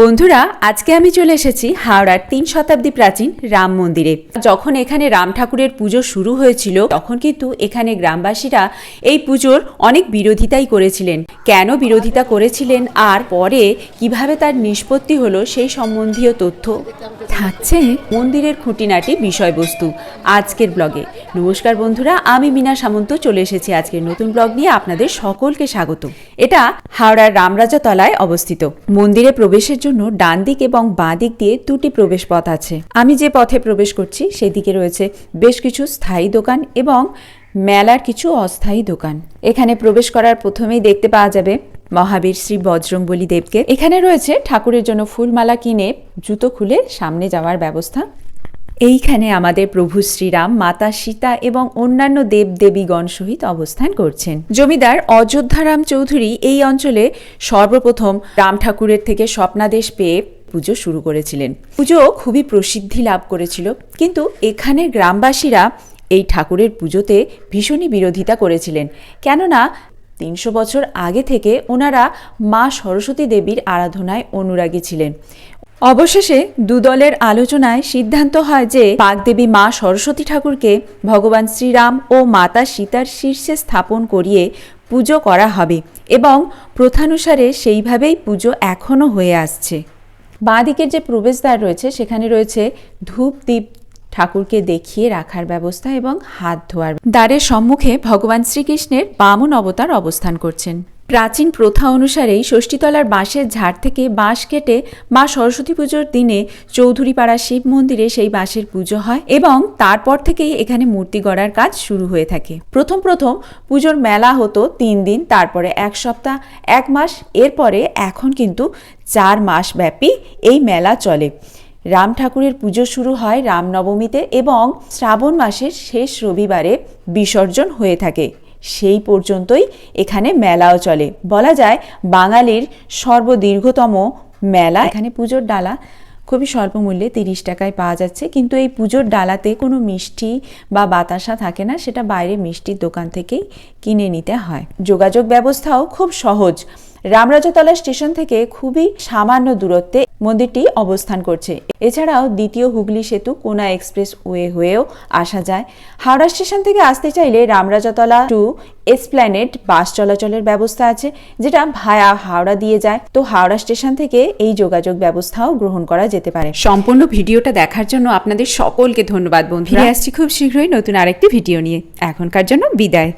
বন্ধুরা, আজকে আমি চলে এসেছি হাওড়ার 3 শতাব্দী প্রাচীন রাম মন্দিরে। যখন এখানে রাম ঠাকুরের পুজো শুরু হয়েছিল তখন কিন্তু এখানে গ্রামবাসীরা এই পুজোর অনেক বিরোধিতাই করেছিলেন। কেন বিরোধিতা করেছিলেন আর পরে কিভাবে তার নিষ্পত্তি হলো সেই সম্বন্ধীয় তথ্য থাকছে মন্দিরের খুঁটিনাটি বিষয়বস্তু আজকের ব্লগে। নমস্কার বন্ধুরা, আমি মীনা সামন্ত চলে এসেছি আজকের নতুন ব্লগ নিয়ে। আপনাদের সকলকে স্বাগত। এটা হাওড়ার রামরাজাতলায় অবস্থিত। মন্দিরে প্রবেশের জন্য ডান দিক এবং বাঁ দিক দিয়ে দুটি প্রবেশ পথ আছে। আমি যে পথে প্রবেশ করছি সেদিকে রয়েছে বেশ কিছু স্থায়ী দোকান এবং মেলার কিছু অস্থায়ী দোকান। এখানে প্রবেশ করার প্রথমেই দেখতে পাওয়া যাবে মহাবীর শ্রী বজরংবলী দেবকে। এখানে রয়েছে ঠাকুরের জন্য ফুলমালা কিনে জুতো খুলে সামনে যাওয়ার ব্যবস্থা। এইখানে আমাদের প্রভু শ্রীরাম, মাতা সীতা এবং অন্যান্য দেবদেবীগণ সহিত অবস্থান করছেন। জমিদার অযোধ্যারাম চৌধুরী এই অঞ্চলে সর্বপ্রথম রাম ঠাকুরের থেকে স্বপ্নাদেশ পেয়ে পুজো শুরু করেছিলেন। পুজো খুবই প্রসিদ্ধি লাভ করেছিল, কিন্তু এখানের গ্রামবাসীরা এই ঠাকুরের পুজোতে ভীষণই বিরোধিতা করেছিলেন। কেননা 300 বছর আগে থেকে ওনারা মা সরস্বতী দেবীর আরাধনায় অনুরাগী ছিলেন। অবশেষে দুদলের আলোচনায় সিদ্ধান্ত হয় যে বাগদেবী মা সরস্বতী ঠাকুরকে ভগবান শ্রীরাম ও মাতা সীতার শীর্ষে স্থাপন করিয়ে পুজো করা হবে এবং প্রথানুসারে সেইভাবেই পুজো এখনও হয়ে আসছে। বাঁ দিকের যে প্রবেশদ্বার রয়েছে সেখানে রয়েছে ধূপ দ্বীপ ঠাকুরকে দেখিয়ে রাখার ব্যবস্থা এবং হাত ধোয়ার। দ্বারের সম্মুখে ভগবান শ্রীকৃষ্ণের বামন অবতার অবস্থান করছেন। প্রাচীন প্রথা অনুসারেই ষষ্ঠীতলার বাঁশের ঝাড় থেকে বাঁশ কেটে মা সরস্বতী পুজোর দিনে চৌধুরীপাড়া শিব মন্দিরে সেই বাঁশের পুজো হয় এবং তারপর থেকেই এখানে মূর্তি গড়ার কাজ শুরু হয়ে থাকে। প্রথম পুজোর মেলা হতো 3 দিন, তারপরে 1 সপ্তাহ, 1 মাস, এরপরে এখন কিন্তু 4 মাস ব্যাপী এই মেলা চলে। রাম ঠাকুরের পুজো শুরু হয় রামনবমীতে এবং শ্রাবণ মাসের শেষ রবিবারে বিসর্জন হয়ে থাকে। সেই পর্যন্তই এখানে মেলাও চলে। বলা যায় বাঙালির সর্বদীর্ঘতম মেলা। এখানে পুজোর ডালা খুবই স্বল্প মূল্যে 30 টাকায় পাওয়া যাচ্ছে, কিন্তু এই পুজোর ডালাতে কোনো মিষ্টি বা বাতাসা থাকে না, সেটা বাইরে মিষ্টির দোকান থেকেই কিনে নিতে হয়। যোগাযোগ ব্যবস্থাও খুব সহজ। রামরাজাতলা স্টেশন থেকে খুবই সামান্য দূরত্বে মন্দিরটি অবস্থান করছে। এছাড়াও দ্বিতীয় হুগলি সেতু কোনা এক্সপ্রেস ওয়ে হয়েও আসা যায়। হাওড়া স্টেশন থেকে আসতে চাইলে রামরাজাতলা টু এসপ্ল্যানেড বাস চলাচলের ব্যবস্থা আছে, যেটা ভায়া হাওড়া দিয়ে যায়। তো হাওড়া স্টেশন থেকে এই যোগাযোগ ব্যবস্থাও গ্রহণ করা যেতে পারে। সম্পূর্ণ ভিডিওটা দেখার জন্য আপনাদের সকলকে ধন্যবাদ বন্ধুরা। আসছি খুব শীঘ্রই নতুন আরেকটি ভিডিও নিয়ে। এখনকার জন্য বিদায়।